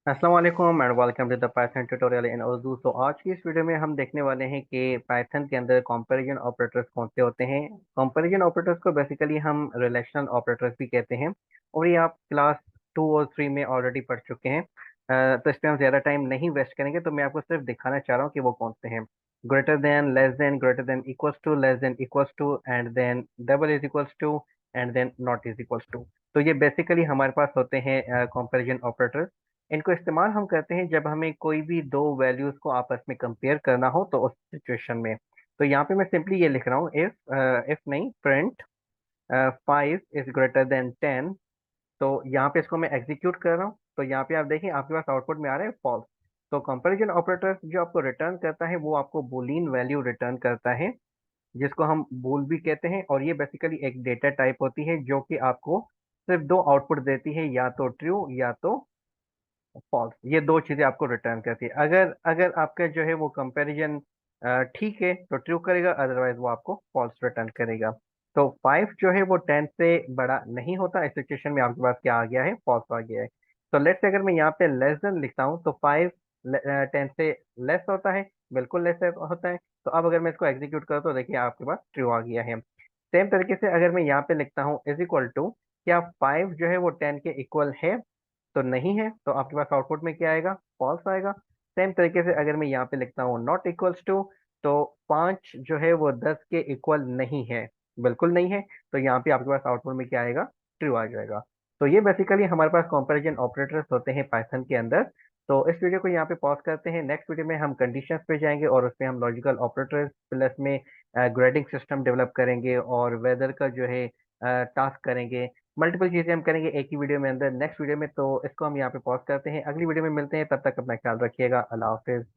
अस्सलाम वालेकुम and welcome to the Python tutorial in Urdu. तो आज की इस वीडियो में हम देखने वाले हैं कि पाइथन के अंदर कंपैरिजन ऑपरेटर्स कौन से होते हैं। कंपैरिजन ऑपरेटर्स को बेसिकली हम रिलेशनल ऑपरेटर्स भी कहते हैं और ये आप क्लास 2 और 3 में ऑलरेडी पढ़ चुके हैं। तो इस पर हम ज़्यादा टाइम नहीं वेस्ट करेंगे, तो मैं आपको सिर्फ दिखाना चाह रहा हूँ कि वो कौन से हैं। Greater than, equals to, less than, equals to, and then double is equals to, and then not is equals to. तो ये बेसिकली हमारे पास होते हैं कंपैरिजन ऑपरेटर्स। इनको इस्तेमाल हम करते हैं जब हमें कोई भी दो वैल्यूज को आपस में कंपेयर करना हो, तो उस सिचुएशन में। तो यहाँ पे मैं सिंपली ये लिख रहा हूँ, इफ नहीं, प्रिंट 5 इज ग्रेटर देन 10। तो यहाँ पे इसको मैं एग्जीक्यूट कर रहा हूँ, तो यहाँ पे आप देखें आपके पास आउटपुट में आ रहा है फॉल्स। तो कंपैरिजन ऑपरेटर जो आपको रिटर्न करता है वो आपको बूलियन वैल्यू रिटर्न करता है, जिसको हम बूल भी कहते हैं। और ये बेसिकली एक डेटा टाइप होती है जो कि आपको सिर्फ दो आउटपुट देती है, या तो ट्रू या तो फॉल्स। ये दो चीजें आपको रिटर्न करती है। अगर अगर आपका जो है वो कंपैरिजन ठीक है तो ट्रू करेगा, अदरवाइज वो आपको फॉल्स रिटर्न करेगा। तो 5 जो है वो 10 से बड़ा नहीं होता। इस सिचुएशन में आपके पास क्या आ गया है, फॉल्स आ गया है। तो लेट्स से अगर मैं यहाँ पे लेस देन लिखता हूँ तो 5 10 से लेस होता है, बिल्कुल लेस होता है। तो अब अगर मैं इसको एग्जीक्यूट करूँ तो देखिए आपके पास ट्रू आ गया है। सेम तरीके से अगर मैं यहाँ पे लिखता हूँ इज इक्वल टू, क्या 5 जो है वो 10 के इक्वल है, तो नहीं है, तो आपके पास आउटपुट में क्या आएगा, फॉल्स आएगा। सेम तरीके से अगर मैं यहाँ पे लिखता हूँ नॉट इक्वल्स टू, तो 5 जो है वो 10 के इक्वल नहीं है, बिल्कुल नहीं है, तो यहाँ पे आपके पास आउटपुट में क्या आएगा, ट्रू आ जाएगा। तो ये बेसिकली हमारे पास कंपैरिजन ऑपरेटर्स होते हैं पाइथन के अंदर। तो इस वीडियो को यहाँ पे पॉज करते हैं, नेक्स्ट वीडियो में हम कंडीशंस पे जाएंगे और उसमें हम लॉजिकल ऑपरेटर्स प्लस में ग्रेडिंग सिस्टम डेवलप करेंगे और वेदर का जो है टास्क करेंगे। मल्टीपल चीजें हम करेंगे एक ही वीडियो में अंदर, नेक्स्ट वीडियो में। तो इसको हम यहाँ पे पॉज करते हैं, अगली वीडियो में मिलते हैं, तब तक अपना ख्याल रखिएगा। अल्लाह हाफिज।